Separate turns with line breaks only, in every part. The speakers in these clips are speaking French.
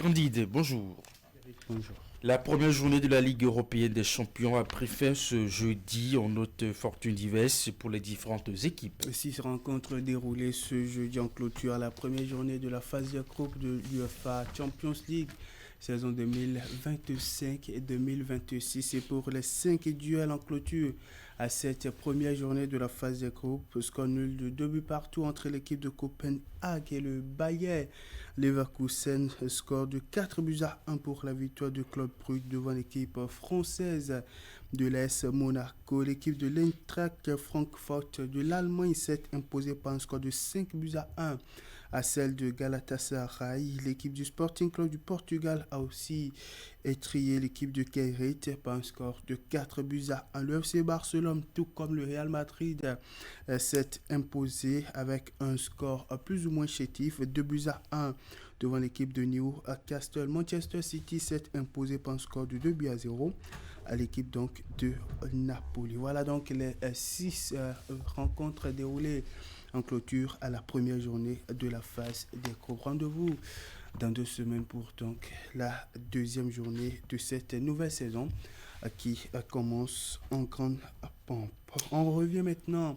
Candide, bonjour.
Bonjour.
La première journée de la Ligue européenne des champions a pris fin ce jeudi. On note fortune diverse pour les différentes équipes.
6 rencontres déroulées ce jeudi en clôture à la première journée de la phase de groupe de l'UEFA Champions League saison 2025 et 2026. Et pour les 5 duels en clôture à cette première journée de la phase de groupe, score nul de 2 buts partout entre l'équipe de Copenhague et le Bayer Leverkusen, score de 4 buts à 1 pour la victoire du Club Brugge devant l'équipe française de l'AS Monaco. L'équipe de l'Eintracht Francfort de l'Allemagne s'est imposée par un score de 5 buts à 1 à celle de Galatasaray. L'équipe du Sporting Club du Portugal a aussi étrié l'équipe de Keirit par un score de 4 buts à 1. Le FC Barcelone, tout comme le Real Madrid, s'est imposé avec un score plus ou moins chétif, 2 buts à 1 devant l'équipe de Newcastle. Manchester City s'est imposé par un score de 2 buts à 0 à l'équipe donc de Napoli. Voilà donc les 6 rencontres déroulées en clôture à la première journée de la phase des groupes. Rendez-vous dans 2 semaines pour donc la deuxième journée de cette nouvelle saison qui commence en grande pompe. On revient maintenant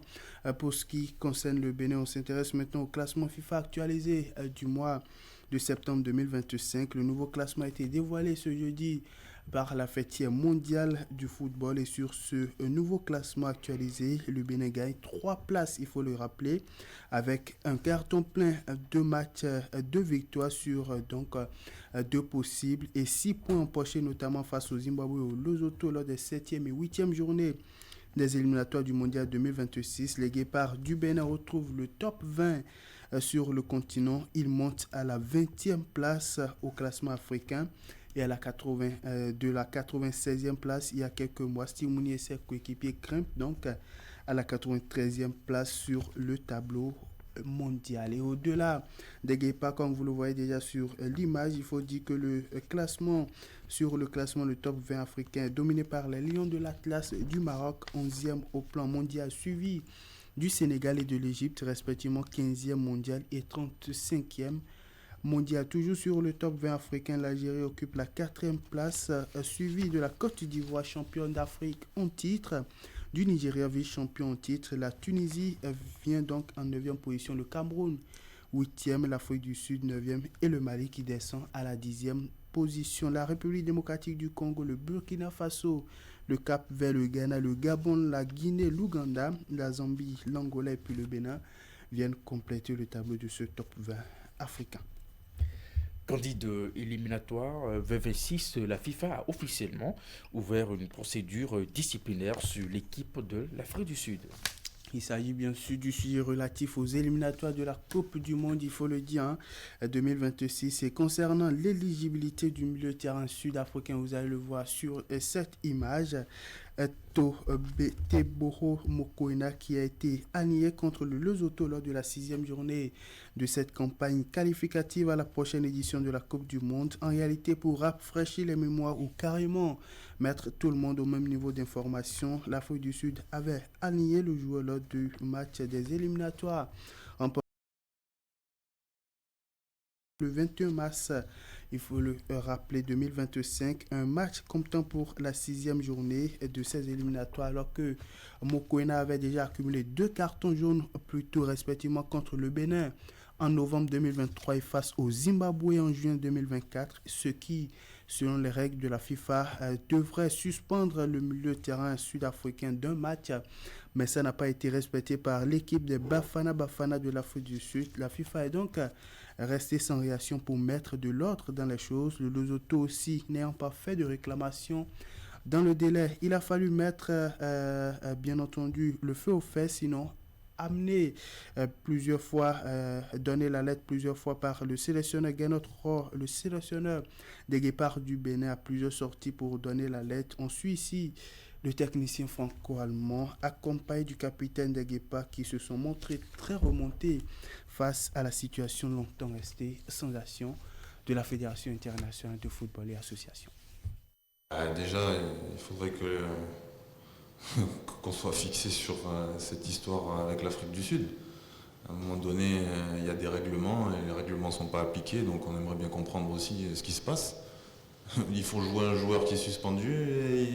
pour ce qui concerne le Bénin. On s'intéresse maintenant au classement FIFA actualisé du mois de septembre 2025. Le nouveau classement a été dévoilé ce jeudi par la fêtière mondiale du football, et sur ce nouveau classement actualisé, le Bénin gagne 3 places, il faut le rappeler, avec un carton plein, 2 matchs, 2 victoires sur donc 2 possibles et 6 points empochés notamment face au Zimbabwe et au Lesotho lors des 7e et 8e journées des éliminatoires du mondial 2026. Les Guépards du Bénin retrouvent le top 20 sur le continent. Ils montent à la 20e place au classement africain et à la 96e place il y a quelques mois. Stimouni et ses coéquipiers grimpent donc à la 93e place sur le tableau mondial. Et au-delà des Guépards, comme vous le voyez déjà sur l'image, il faut dire que le classement, le top 20 africain est dominé par les Lions de l'Atlas du Maroc, 11e au plan mondial, suivi du Sénégal et de l'Égypte, respectivement 15e mondial et 35e mondial. Toujours sur le top 20 africain, l'Algérie occupe la 4e place, suivie de la Côte d'Ivoire, championne d'Afrique en titre, du Nigeria, vice-champion en titre. La Tunisie vient donc en 9e position, le Cameroun 8e, l'Afrique du Sud 9e et le Mali qui descend à la 10e position. La République démocratique du Congo, le Burkina Faso, le Cap-Vert, le Ghana, le Gabon, la Guinée, l'Ouganda, la Zambie, l'Angola et puis le Bénin viennent compléter le tableau de ce top 20 africain.
Candide éliminatoire V26, la FIFA a officiellement ouvert une procédure disciplinaire sur l'équipe de l'Afrique du Sud.
Il s'agit bien sûr du sujet relatif aux éliminatoires de la Coupe du Monde, il faut le dire, 2026. Et concernant l'éligibilité du milieu de terrain sud-africain, vous allez le voir sur cette image, Teboho Mokoena qui a été aligné contre le Lesotho lors de la 6e journée de cette campagne qualificative à la prochaine édition de la Coupe du Monde. En réalité, pour rafraîchir les mémoires ou carrément mettre tout le monde au même niveau d'information, l'Afrique du Sud avait aligné le joueur lors du match des éliminatoires en le 21 mars, il faut le rappeler, 2025, un match comptant pour la 6e journée de ces éliminatoires, alors que Mokoena avait déjà accumulé 2 cartons jaunes plus tôt, respectivement contre le Bénin en novembre 2023 et face au Zimbabwe en juin 2024, ce qui, selon les règles de la FIFA, devrait suspendre le milieu de terrain sud-africain d'un match, mais ça n'a pas été respecté par l'équipe des Bafana Bafana de l'Afrique du Sud. La FIFA est donc restée sans réaction pour mettre de l'ordre dans les choses. Le Lesotho aussi n'ayant pas fait de réclamation dans le délai. Il a fallu mettre, bien entendu, le feu au fait, sinon amené plusieurs fois, donné la lettre plusieurs fois par le sélectionneur Gernot Rohr, le sélectionneur des Guépards du Bénin, à plusieurs sorties pour donner la lettre. On suit ici le technicien franco-allemand, accompagné du capitaine des Guépards qui se sont montrés très remontés face à la situation longtemps restée sans action de la Fédération internationale de football et association.
Déjà, il faudrait qu'on soit fixé sur cette histoire avec l'Afrique du Sud. À un moment donné, il y a des règlements et les règlements ne sont pas appliqués, donc on aimerait bien comprendre aussi ce qui se passe. Il faut jouer un joueur qui est suspendu et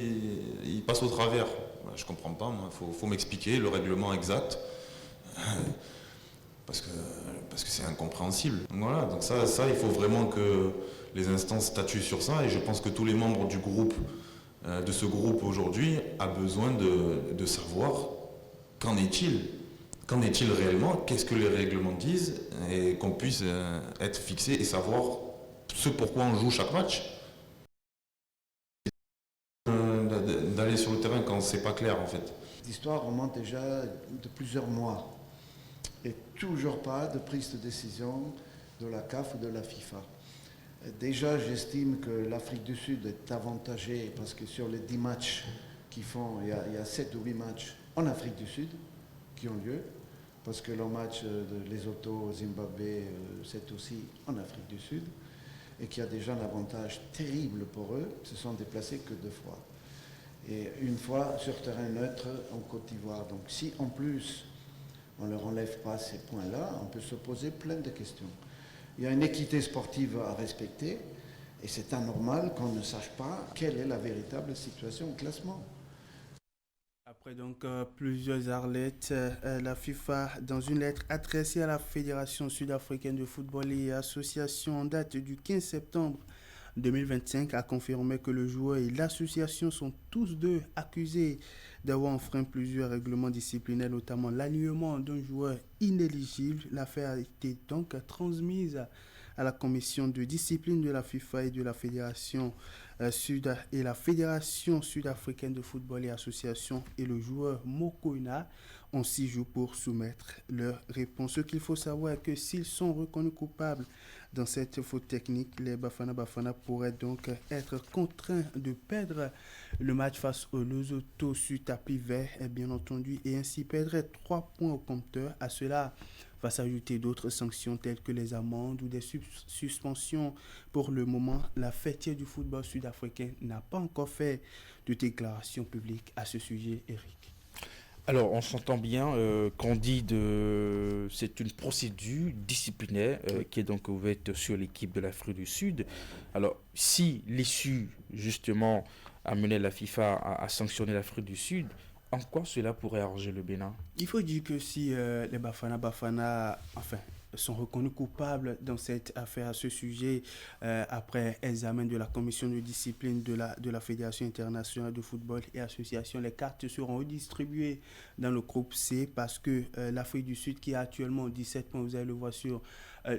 il passe au travers. Je ne comprends pas, il faut m'expliquer le règlement exact. Parce que c'est incompréhensible. Voilà, donc ça, il faut vraiment que les instances statuent sur ça, et je pense que tous les membres du groupe, de ce groupe aujourd'hui, a besoin de savoir qu'en est-il. Qu'en est-il réellement? Qu'est-ce que les règlements disent? Et qu'on puisse être fixé et savoir ce pourquoi on joue chaque match. D'aller sur le terrain quand c'est pas clair en fait.
L'histoire remonte déjà de plusieurs mois. Et toujours pas de prise de décision de la CAF ou de la FIFA. Déjà, j'estime que l'Afrique du Sud est avantagée parce que sur les 10 matchs qu'ils font, il y a 7 ou 8 matchs en Afrique du Sud qui ont lieu, parce que le match de Lesotho, Zimbabwe, c'est aussi en Afrique du Sud, et qu'il y a déjà un avantage terrible pour eux, se sont déplacés que 2 fois. Et une fois sur terrain neutre en Côte d'Ivoire. Donc si en plus on ne leur enlève pas ces points-là, on peut se poser plein de questions. Il y a une équité sportive à respecter, et c'est anormal qu'on ne sache pas quelle est la véritable situation au classement.
Après donc plusieurs arlettes, la FIFA, dans une lettre adressée à la Fédération sud-africaine de football et association en date du 15 septembre 2025, a confirmé que le joueur et l'association sont tous deux accusés d'avoir enfreint plusieurs règlements disciplinaires, notamment l'alignement d'un joueur inéligible. L'affaire a été donc transmise à la commission de discipline de la FIFA et de la Fédération sud-africaine de football et association, et le joueur Mokoena ont 6 jours pour soumettre leur réponse. Ce qu'il faut savoir est que s'ils sont reconnus coupables dans cette faute technique, les Bafana pourraient donc être contraints de perdre le match face au Lesotho sur tapis vert, bien entendu, et ainsi perdre 3 points au compteur. À cela va s'ajouter d'autres sanctions telles que les amendes ou des suspensions. Pour le moment, la fêtière du football sud-africain n'a pas encore fait de déclaration publique à ce sujet, Eric.
Alors, on s'entend bien qu'on dit c'est une procédure disciplinaire qui est donc ouverte sur l'équipe de l'Afrique du Sud. Alors, si l'issue, justement, amenait la FIFA à sanctionner l'Afrique du Sud, en quoi cela pourrait arranger le Bénin?
Il faut dire que si les Bafana, enfin, sont reconnus coupables dans cette affaire à ce sujet, après examen de la commission de discipline de la Fédération internationale de football et association, les cartes seront redistribuées dans le groupe C, parce que l'Afrique du Sud, qui a actuellement 17 points, vous allez le voir sur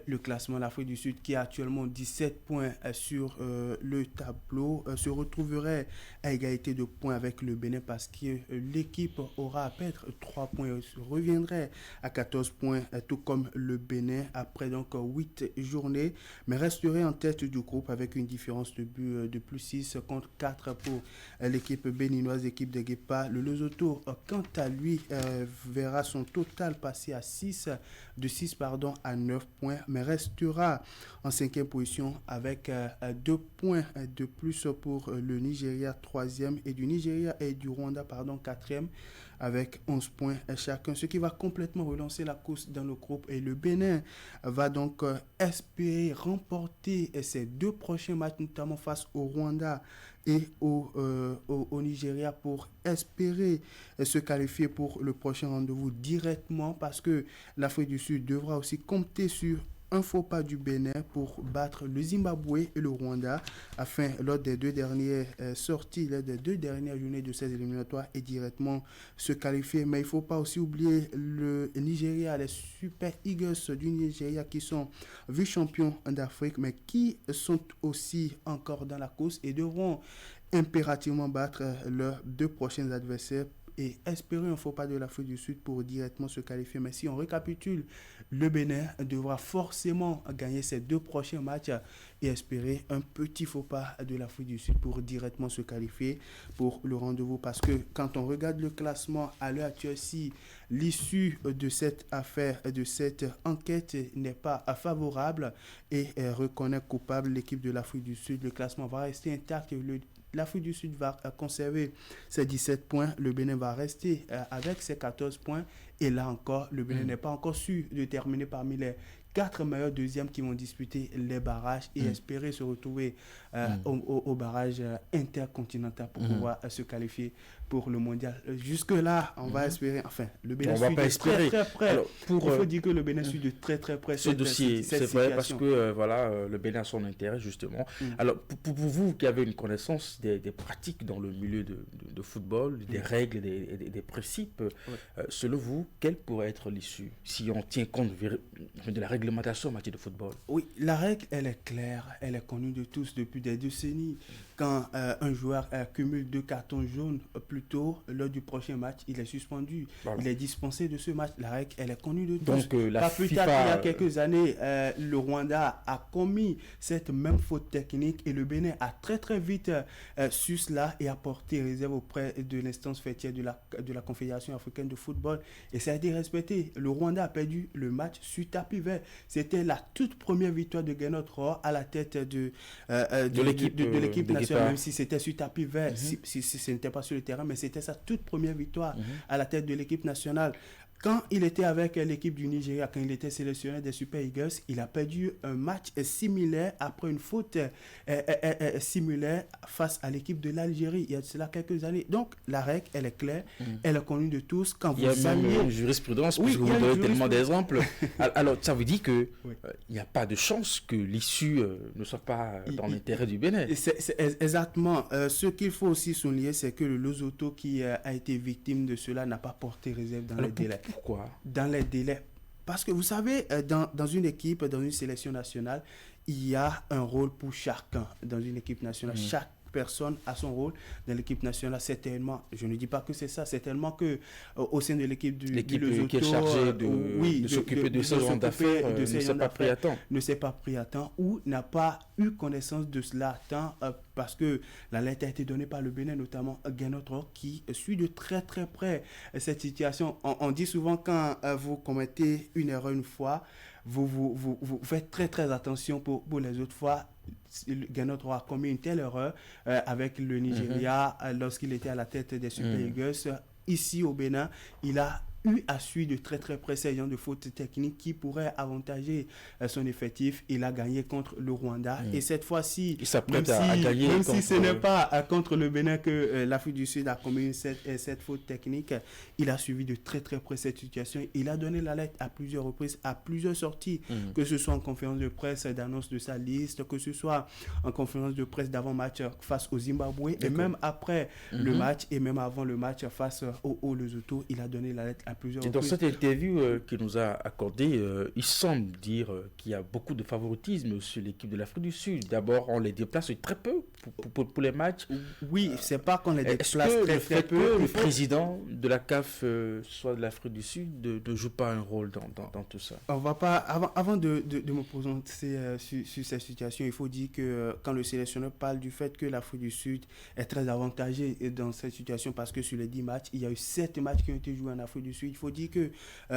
le classement, l'Afrique du Sud, qui a actuellement 17 points sur le tableau, se retrouverait à égalité de points avec le Bénin, parce que l'équipe aura à perdre 3 points, reviendrait à 14 points, tout comme le Bénin, après donc 8 journées, mais resterait en tête du groupe avec une différence de but de plus 6 contre 4 pour l'équipe béninoise, équipe de Guépa. Le Lesotho, quant à lui, verra son total passer à 6 à 9 points, mais restera en 5e position avec 2 points de plus pour le Nigeria 3e et du Rwanda 4e avec 11 points chacun, ce qui va complètement relancer la course dans le groupe. Et le Bénin va donc espérer remporter ses 2 prochains matchs, notamment face au Rwanda et au Nigeria, pour espérer se qualifier pour le prochain rendez-vous directement, parce que l'Afrique du Sud devra aussi compter sur un faux pas du Bénin pour battre le Zimbabwe et le Rwanda, afin, lors des 2 dernières sorties, lors des 2 dernières journées de ces éliminatoires, et directement se qualifier. Mais il ne faut pas aussi oublier le Nigeria, les Super Eagles du Nigeria, qui sont vice-champions d'Afrique, mais qui sont aussi encore dans la course et devront impérativement battre leurs 2 prochains adversaires et espérer un faux pas de l'Afrique du Sud pour directement se qualifier. Mais si on récapitule, le Bénin devra forcément gagner ses 2 prochains matchs et espérer un petit faux pas de l'Afrique du Sud pour directement se qualifier pour le rendez-vous. Parce que quand on regarde le classement à l'heure actuelle, si l'issue de cette affaire, de cette enquête n'est pas favorable et reconnaît coupable l'équipe de l'Afrique du Sud, le classement va rester intact. l'Afrique du Sud va conserver ses 17 points, le Bénin va rester avec ses 14 points. Et là encore, le Bénin n'est pas encore sûr de terminer parmi les 4 meilleurs deuxièmes qui vont disputer les barrages et espérer se retrouver au barrage intercontinental pour pouvoir se qualifier pour le mondial. Jusque-là, on va espérer, enfin, le Bénin suit de très très près. Alors, il faut dire que le Bénin suit de très très près
ce dossier. C'est vrai parce que le Bénin a son intérêt justement. Alors, pour vous qui avez une connaissance des pratiques dans le milieu de football, des règles, des principes, selon vous, quelle pourrait être l'issue si on tient compte de la réglementation en matière de football?
Oui, la règle, elle est claire, elle est connue de tous depuis des décennies. Quand un joueur cumule 2 cartons jaunes plus tôt, lors du prochain match, il est suspendu. Voilà. Il est dispensé de ce match. La règle, elle est connue de tous.
Donc,
pas plus tard qu'il y a quelques années, le Rwanda a commis cette même faute technique et le Bénin a très très vite su cela et a porté réserve auprès de l'instance faîtière de la Confédération africaine de football et ça a été respecté. Le Rwanda a perdu le match sur tapis vert. C'était la toute première victoire de Gernot Rohr à la tête de l'équipe nationale, même si c'était sur tapis vert, si ce n'était pas sur le terrain, mais c'était sa toute première victoire à la tête de l'équipe nationale. Quand il était avec l'équipe du Nigeria, quand il était sélectionné des Super Eagles, il a perdu un match similaire après une faute similaire face à l'équipe de l'Algérie. Il y a de cela quelques années. Donc, la règle, elle est claire, elle est connue de tous. Quand
il y a même une jurisprudence, puisque vous donnez tellement d'exemples. Alors, ça veut dire qu'il n'y a pas de chance que l'issue ne soit pas dans l'intérêt du Bénin.
C'est exactement. Ce qu'il faut aussi souligner, c'est que le Lesotho qui a été victime de cela n'a pas porté réserve dans les délais.
Pourquoi?
Dans les délais. Parce que vous savez, dans une équipe, dans une sélection nationale, il y a un rôle pour chacun dans une équipe nationale. Chaque personne a son rôle dans l'équipe nationale. Certainement, je ne dis pas que c'est ça, c'est tellement que au sein de l'équipe du Lesotho,
qui est chargée de s'occuper de ce genre d'affaires
ne s'est pas pris à temps ou n'a pas eu connaissance de cela à temps parce que la lettre a été donnée par le Bénin, notamment Gernot Rohr, qui suit de très très près cette situation. On dit souvent quand vous commettez une erreur une fois, vous faites très très attention pour les autres fois. Gernot Rohr a commis une telle erreur avec le Nigeria lorsqu'il était à la tête des Super Eagles. Ici au Bénin, il a eu à suivre de très très près ces gens de fautes techniques qui pourraient avantager son effectif. Il a gagné contre le Rwanda et cette fois-ci, même si ce n'est pas contre le Bénin que l'Afrique du Sud a commis cette faute technique, il a suivi de très très près cette situation. Il a donné la lettre à plusieurs reprises, à plusieurs sorties, que ce soit en conférence de presse d'annonce de sa liste, que ce soit en conférence de presse d'avant-match face au Zimbabwe et même après le match et même avant le match face au Lesotho, il a donné la lettre à plusieurs reprises.
Dans cette interview qu'il nous a accordée, il semble dire qu'il y a beaucoup de favoritisme sur l'équipe de l'Afrique du Sud. D'abord, on les déplace très peu pour les matchs.
Oui, c'est pas qu'on les déplace très peu.
Le président de la CAF, soit de l'Afrique du Sud, ne joue pas un rôle dans tout ça.
On va pas, avant de me prononcer sur cette situation, il faut dire que quand le sélectionneur parle du fait que l'Afrique du Sud est très avantagée dans cette situation parce que sur les 10 matchs, il y a eu 7 matchs qui ont été joués en Afrique du Sud. Il faut dire que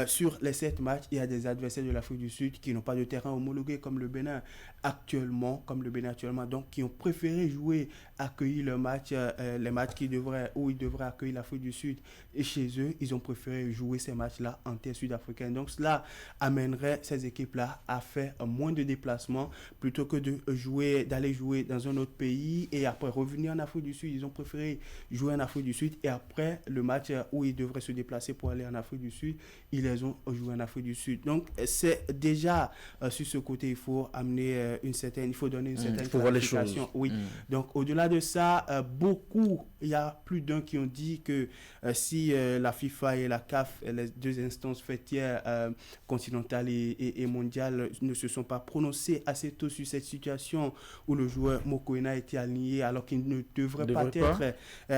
sur les 7 matchs, il y a des adversaires de l'Afrique du Sud qui n'ont pas de terrain homologué comme le Bénin actuellement, donc qui ont préféré accueillir les matchs où ils devraient accueillir l'Afrique du Sud. Et chez eux, ils ont préféré jouer ces matchs-là en terre sud-africaine. Donc cela amènerait ces équipes-là à faire moins de déplacements plutôt que d'aller jouer dans un autre pays et après revenir en Afrique du Sud. Ils ont préféré jouer en Afrique du Sud et après le match où ils devraient se déplacer pour aller en Afrique du Sud, ils les ont joués en Afrique du Sud. Donc c'est déjà sur ce côté, il faut amener il faut donner une certaine clarification. Oui. Donc au-delà de ça, il y a plus d'un qui ont dit que si la FIFA et la CAF, les deux instances faîtières continentales et mondiales, ne se sont pas prononcées assez tôt sur cette situation où le joueur Mokoena a été aligné alors qu'il ne devrait pas être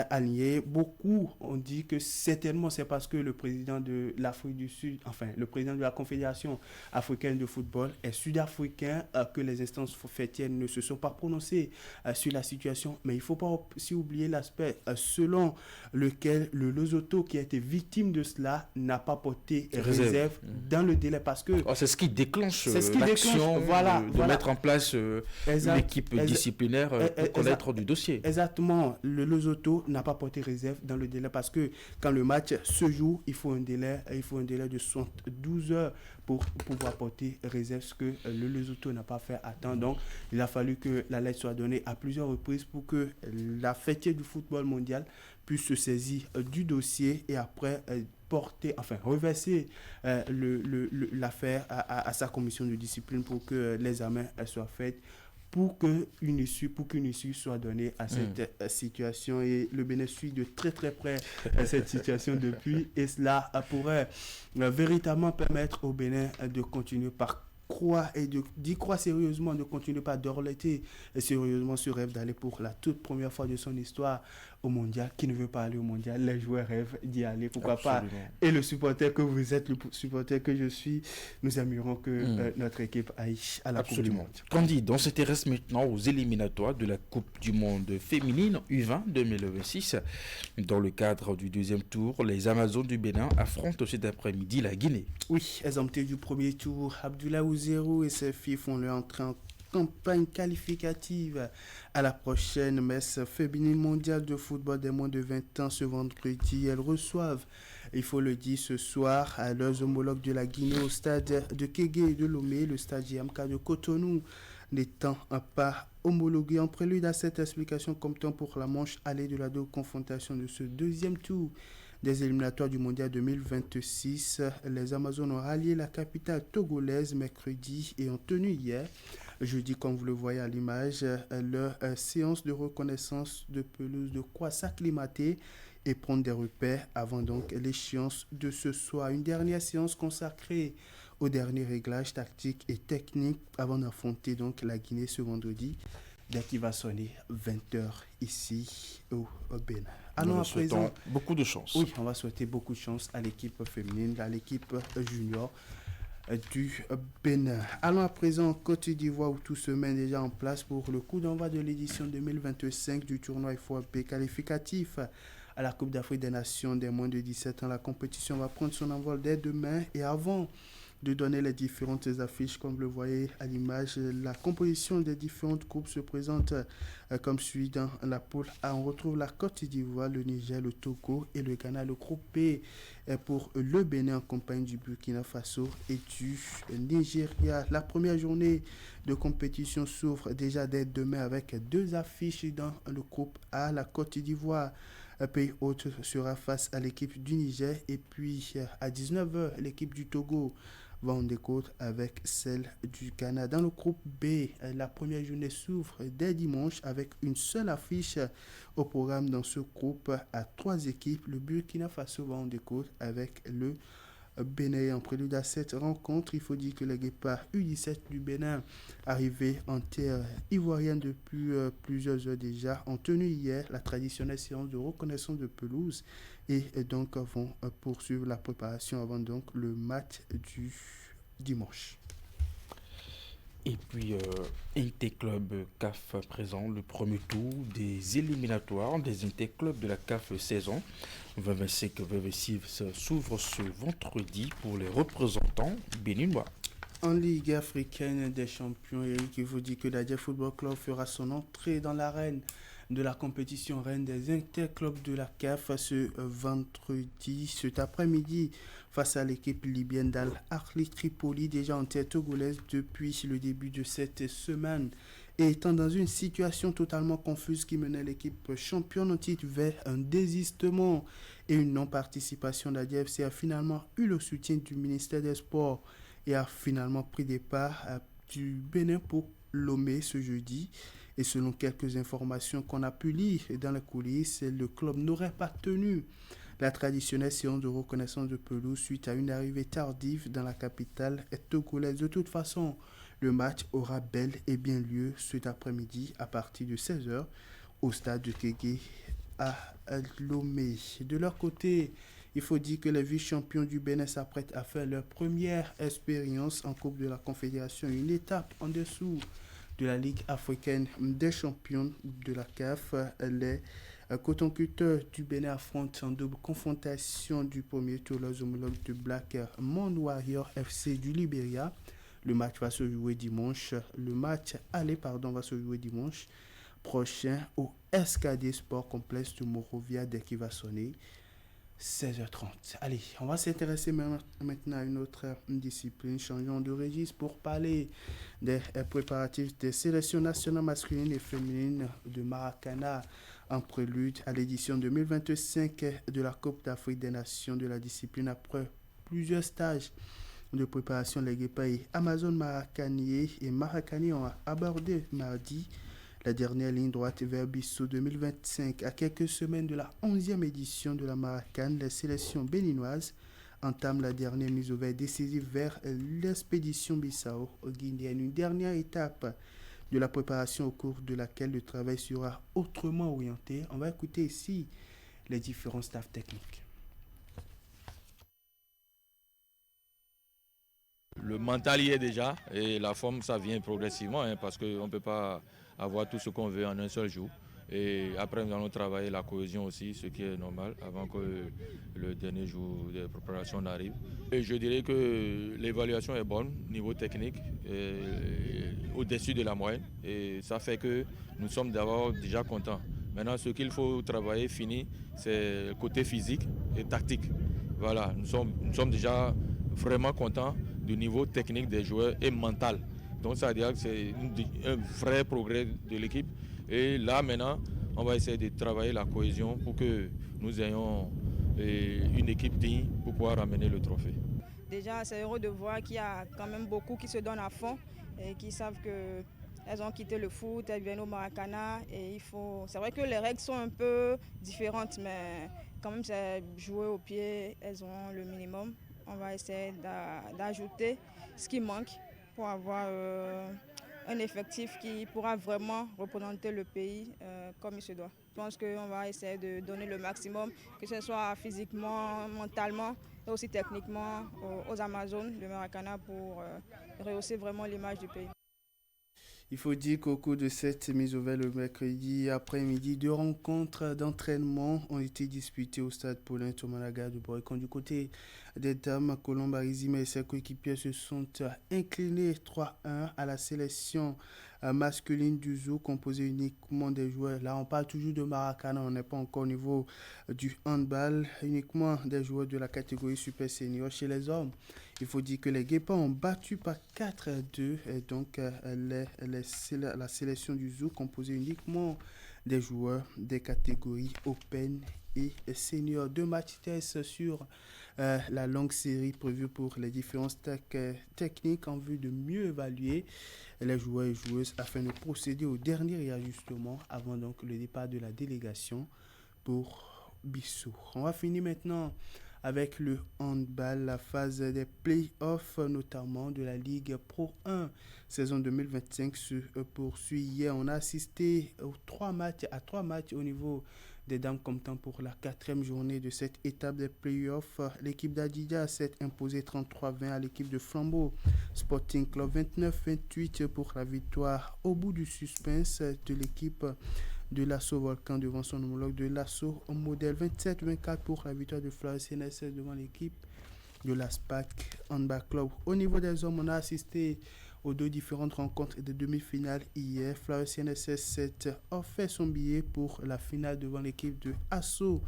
aligné. Beaucoup ont dit que certainement c'est parce que le président président de l'Afrique du Sud, enfin le président de la Confédération africaine de football est sud-africain, que les instances faîtières ne se sont pas prononcées sur la situation. Mais il ne faut pas aussi oublier l'aspect selon lequel le Lesotho, qui a été victime de cela, n'a pas porté réserve dans le délai. Parce que
c'est ce qui déclenche
l'action
de mettre en place l'équipe disciplinaire pour connaître du dossier.
Exactement. Le Lesotho n'a pas porté réserve dans le délai parce que quand le match se joue, il faut un délai de 72 heures pour pouvoir porter réserve, ce que le Lesotho n'a pas fait attendre. Donc, il a fallu que la lettre soit donnée à plusieurs reprises pour que la fêtière du football mondial puisse se saisir du dossier et après reverser l'affaire à sa commission de discipline pour que les examens soient faits, pour qu'une issue soit donnée à cette situation. Et le Bénin suit de très très près cette situation depuis, et cela pourrait véritablement permettre au Bénin de continuer par d'y croire sérieusement, de continuer par d'orleter sérieusement ce rêve d'aller pour la toute première fois de son histoire au mondial. Qui ne veut pas aller au mondial? Les joueurs rêvent d'y aller, pourquoi pas. Et le supporter que vous êtes, le supporter que je suis, nous aimerions que notre équipe aille à la Coupe du Monde.
Candide, on s'intéresse maintenant aux éliminatoires de la Coupe du Monde féminine U20 2026. Dans le cadre du deuxième tour, les Amazones du Bénin affrontent cet après-midi la Guinée.
Oui, exemptés du premier tour, Abdoulaye Ouzérou et ses filles font leur entrée en campagne qualificative à la prochaine messe féminine mondiale de football des moins de 20 ans ce vendredi. Elles reçoivent, il faut le dire, ce soir à leurs homologues de la Guinée au stade de Kégué et de Lomé, le stade JMK de Cotonou n'étant pas homologué. En prélude à cette explication comme temps pour la manche allée de la double confrontation de ce deuxième tour des éliminatoires du Mondial 2026, les Amazones ont rallié la capitale togolaise mercredi et ont tenu hier, jeudi, comme vous le voyez à l'image, leur séance de reconnaissance de pelouse, de quoi s'acclimater et prendre des repères avant donc l'échéance de ce soir. Une dernière séance consacrée au dernier réglage tactique et technique avant d'affronter donc la Guinée ce vendredi, dès qu'il va sonner 20h ici au Bénin.
Allons à présent, beaucoup de chance.
Oui, on va souhaiter beaucoup de chance à l'équipe féminine, à l'équipe junior du Bénin. Allons à présent en Côte d'Ivoire où tout se met déjà en place pour le coup d'envoi de l'édition 2025 du tournoi FOAP qualificatif à la Coupe d'Afrique des Nations des moins de 17 ans. La compétition va prendre son envol dès demain, et avant de donner les différentes affiches, comme vous le voyez à l'image, la composition des différentes groupes se présente comme suit dans la poule A. On retrouve la Côte d'Ivoire, le Niger, le Togo et le Ghana. Le groupe B est pour le Bénin en compagnie du Burkina Faso et du Nigeria. La première journée de compétition s'ouvre déjà dès demain avec deux affiches dans le groupe A. La Côte d'Ivoire, pays hôte, sera face à l'équipe du Niger, et puis à 19h, l'équipe du Togo va en découdre avec celle du Ghana. Dans le groupe B, la première journée s'ouvre dès dimanche avec une seule affiche au programme dans ce groupe à 3 équipes. Le Burkina Faso va en découdre avec le Bénin. En prélude à cette rencontre, il faut dire que les Guépards U17 du Bénin, arrivés en terre ivoirienne depuis plusieurs heures déjà, ont tenu hier la traditionnelle séance de reconnaissance de pelouse et donc vont poursuivre la préparation avant donc le match du dimanche.
Et puis, Interclub CAF présent le premier tour des éliminatoires des Interclubs de la CAF saison 2025-2026 s'ouvre ce vendredi pour les représentants béninois.
En Ligue africaine des champions, Eric, il vous dit que l'Adier Football Club fera son entrée dans l'arène de la compétition reine des interclubs de la CAF ce vendredi, cet après-midi, face à l'équipe libyenne d'Al-Ahli Tripoli, déjà en tête togolaise depuis le début de cette semaine, et étant dans une situation totalement confuse qui menait l'équipe championne en titre vers un désistement et une non-participation. L'ADFC a finalement eu le soutien du ministère des Sports et a finalement pris départ du Bénin pour Lomé ce jeudi. Et selon quelques informations qu'on a pu lire dans les coulisses, le club n'aurait pas tenu la traditionnelle séance de reconnaissance de pelouse suite à une arrivée tardive dans la capitale togolaise. De toute façon, le match aura bel et bien lieu cet après-midi à partir de 16h au stade de Kégué à Lomé. De leur côté, Il faut dire que les vice-champions du Bénin s'apprêtent à faire leur première expérience en Coupe de la Confédération, une étape en dessous de la Ligue africaine des champions de la CAF. Les cotonculteurs du Bénin affrontent en double confrontation du premier tour leurs homologues de Black Mon Warrior FC du Libéria. Le match va se jouer dimanche. Le match aller va se jouer dimanche prochain au SKD Sport Complexe de Morovia dès qu'il va sonner 16h30. Allez, on va s'intéresser maintenant à une autre discipline. Changeons de registre pour parler des préparatifs des sélections nationales masculines et féminines de Maracana en prélude à l'édition 2025 de la Coupe d'Afrique des Nations de la discipline. Après plusieurs stages de préparation, les Guépailles Amazon Maracanier et Maracani ont abordé mardi la dernière ligne droite vers Bissau 2025. À quelques semaines de la 11e édition de la Maracane, les sélections béninoises entament la dernière mise au vert décisive vers l'expédition Bissau-Guinéenne. Une dernière étape de la préparation au cours de laquelle le travail sera autrement orienté. On va écouter ici les différents staffs techniques.
Le mental y est déjà et la forme, ça vient progressivement parce qu'on ne peut pas avoir tout ce qu'on veut en un seul jour. Et après, nous allons travailler la cohésion aussi, ce qui est normal, avant que le dernier jour de préparation n'arrive. Et je dirais que l'évaluation est bonne, niveau technique, au-dessus de la moyenne. Et ça fait que nous sommes d'abord déjà contents. Maintenant, ce qu'il faut travailler, fini, c'est le côté physique et tactique. Voilà, nous sommes déjà vraiment contents du niveau technique des joueurs et mental. Donc ça veut dire que c'est un vrai progrès de l'équipe. Et là maintenant, on va essayer de travailler la cohésion pour que nous ayons une équipe digne pour pouvoir ramener le trophée.
Déjà, c'est heureux de voir qu'il y a quand même beaucoup qui se donnent à fond et qui savent qu'elles ont quitté le foot, elles viennent au Maracana. Et c'est vrai que les règles sont un peu différentes, mais quand même, c'est jouer au pied, elles ont le minimum. On va essayer d'ajouter ce qui manque pour avoir un effectif qui pourra vraiment représenter le pays comme il se doit. Je pense qu'on va essayer de donner le maximum, que ce soit physiquement, mentalement et aussi techniquement aux Amazones de Maracana pour rehausser vraiment l'image du pays.
Il faut dire qu'au cours de cette mise au vert le mercredi après-midi, 2 rencontres d'entraînement ont été disputées au stade Paulin Tomalaga de Boycon. Du côté des dames, Colombe Arizima et ses coéquipiers se sont inclinés 3-1 à la sélection masculine du Zoo, composée uniquement des joueurs. Là, on parle toujours de Maracana, on n'est pas encore au niveau du handball, uniquement des joueurs de la catégorie super senior. Chez les hommes, il faut dire que les Guépins ont battu par 4-2, et donc la sélection du Zoo, composée uniquement des joueurs des catégories Open et Senior. 2 matchs tests sur la longue série prévue pour les différentes techniques en vue de mieux évaluer les joueurs et joueuses afin de procéder au dernier réajustement avant donc le départ de la délégation pour Bissau. On va finir maintenant avec le handball, la phase des play-offs, notamment de la Ligue Pro 1. Saison 2025 se poursuit. Hier, on a assisté à 3 matchs au niveau des dames comptant pour la 4e journée de cette étape des play-offs. L'équipe d'Adidja s'est imposée 33-20 à l'équipe de Flambeau Sporting Club, 29-28 pour la victoire au bout du suspense de l'équipe de l'Assaut Volcan devant son homologue de l'Assaut Modèle, 27-24 pour la victoire de Fleurs CNSS devant l'équipe de la SPAC Handball Club. Au niveau des hommes, on a assisté aux 2 différentes rencontres de demi-finale hier. Fleurs CNSS s'est offert son billet pour la finale devant l'équipe de Assaut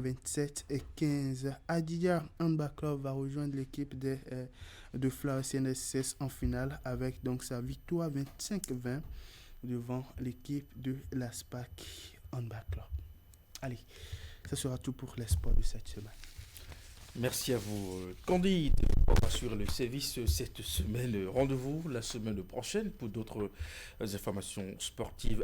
27-15. Adidja Handball Club va rejoindre l'équipe de Fleurs CNSS en finale avec donc sa victoire 25-20 devant l'équipe de la SPAC Handball Club. Allez, ça sera tout pour les sports de cette semaine.
Merci à vous, Candide. On va sur le service cette semaine. Rendez-vous la semaine prochaine pour d'autres informations sportives